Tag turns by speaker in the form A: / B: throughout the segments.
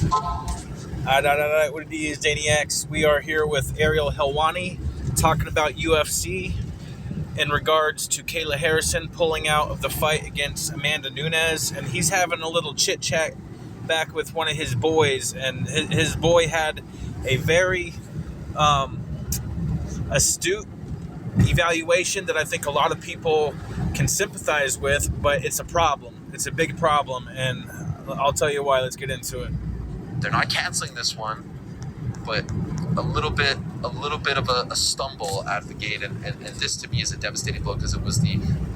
A: What it is, Daniacs? We are here with Ariel Helwani talking about UFC in regards to Kayla Harrison pulling out of the fight against Amanda Nunes, and he's having a little chit chat back with one of his boys, and his boy had a very astute evaluation that I think a lot of people can sympathize with, but it's a problem. It's a big problem, and I'll tell you why. Let's get into it.
B: They're not canceling this one, but a little bit of a stumble out of the gate, and this to me is a devastating blow because it was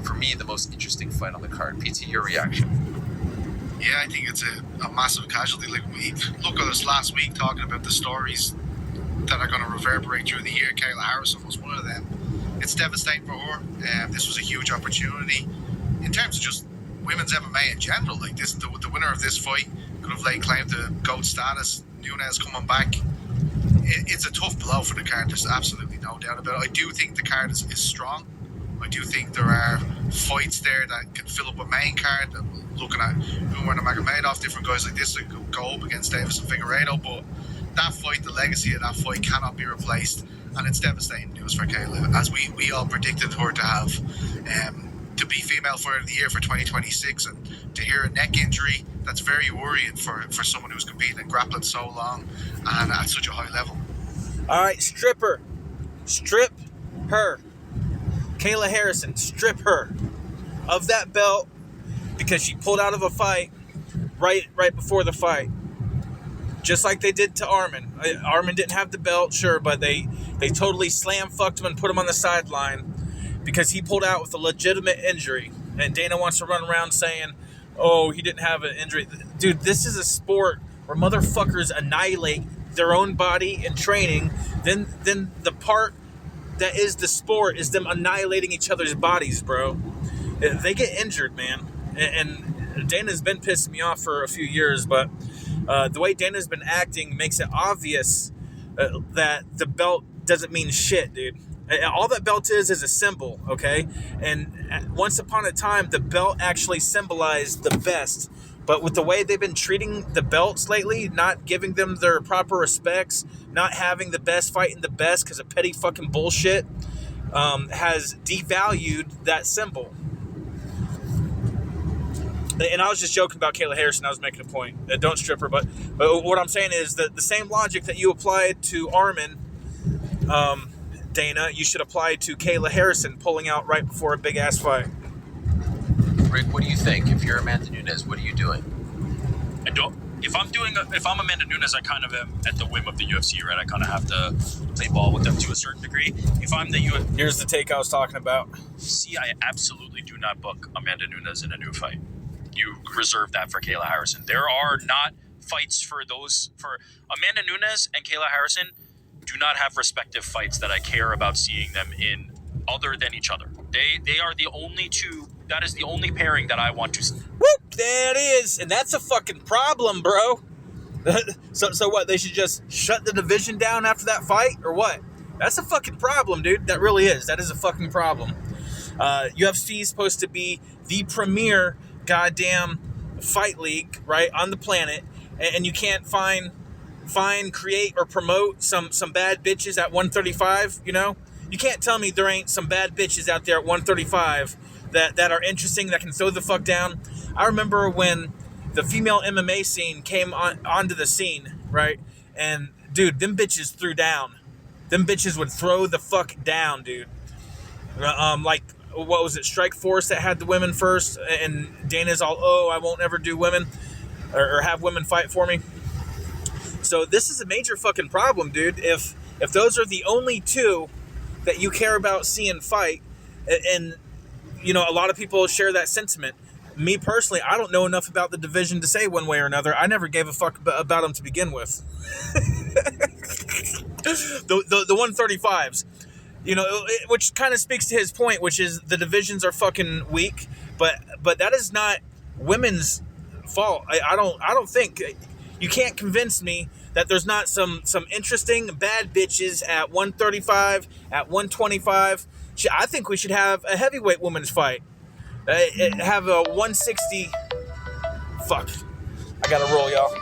B: for me the most interesting fight on the card. PT, your reaction?
C: Yeah, I think it's a massive casualty. Like, we look at us last week talking about the stories that are going to reverberate through the year. Kayla Harrison was one of them. It's devastating for her. This was a huge opportunity in terms of just women's MMA in general. Like, this, the winner of this fight could have laid claim to GOAT status. Nunes coming back. It's a tough blow for the card. There's absolutely no doubt about it. I do think the card is strong. I do think there are fights there that can fill up a main card. Looking at Umar Nurmagomedov, different guys like this that could go up against Davis and Figueiredo, but that fight, the legacy of that fight cannot be replaced, and it's devastating news for Kayla, as we all predicted her to have, to be female fighter of the year for 2026, and to hear a neck injury, that's very worrying for someone who's competing and grappling so long and at such a high level.
A: All right, strip her. Strip her. Kayla Harrison, strip her of that belt because she pulled out of a fight right before the fight. Just like they did to Armin. Armin didn't have the belt, sure, but they totally slam-fucked him and put him on the sideline because he pulled out with a legitimate injury. And Dana wants to run around saying, oh, he didn't have an injury. Dude, this is a sport where motherfuckers annihilate their own body in training. Then the part that is the sport is them annihilating each other's bodies, bro. They get injured, man. And Dana's been pissing me off for a few years, but the way Dana's been acting makes it obvious that the belt doesn't mean shit, dude. All that belt is a symbol, okay? And once upon a time, the belt actually symbolized the best. But with the way they've been treating the belts lately, not giving them their proper respects, not having the best fighting the best because of petty fucking bullshit, has devalued that symbol. And I was just joking about Kayla Harrison. I was making a point. Don't strip her. But what I'm saying is that the same logic that you applied to Armin, Dana, you should apply to Kayla Harrison pulling out right before a big-ass fight.
B: Rick, what do you think? If you're Amanda Nunes, what are you doing?
D: If I'm Amanda Nunes, I kind of am at the whim of the UFC, right? I kind of have to play ball with them to a certain degree. If I'm the UFC...
A: Here's the take I was talking about.
D: See, I absolutely do not book Amanda Nunes in a new fight. You reserve that for Kayla Harrison. There are not fights for those. For Amanda Nunes and Kayla Harrison do not have respective fights that I care about seeing them in other than each other. They are the only two. That is the only pairing that I want to see.
A: Whoop! There it is. And that's a fucking problem, bro. So what? They should just shut the division down after that fight? Or what? That's a fucking problem, dude. That really is. That is a fucking problem. UFC is supposed to be the premier goddamn fight league, right, on the planet. And you can't find, create, or promote some bad bitches at 135, you know? You can't tell me there ain't some bad bitches out there at 135 that are interesting, that can throw the fuck down. I remember when the female MMA scene came onto the scene, right? And, dude, them bitches threw down. Them bitches would throw the fuck down, dude. Like, what was it, Strike Force that had the women first? And Dana's all, oh, I won't ever do women or have women fight for me. So this is a major fucking problem, dude. If those are the only two that you care about seeing fight, and you know, a lot of people share that sentiment. Me personally, I don't know enough about the division to say one way or another. I never gave a fuck about them to begin with. the 135s, you know, which kind of speaks to his point, which is the divisions are fucking weak. But that is not women's fault. I don't think. You can't convince me that there's not some interesting bad bitches at 135, at 125. I think we should have a heavyweight women's fight. Have a 160. Fuck. I gotta roll, y'all.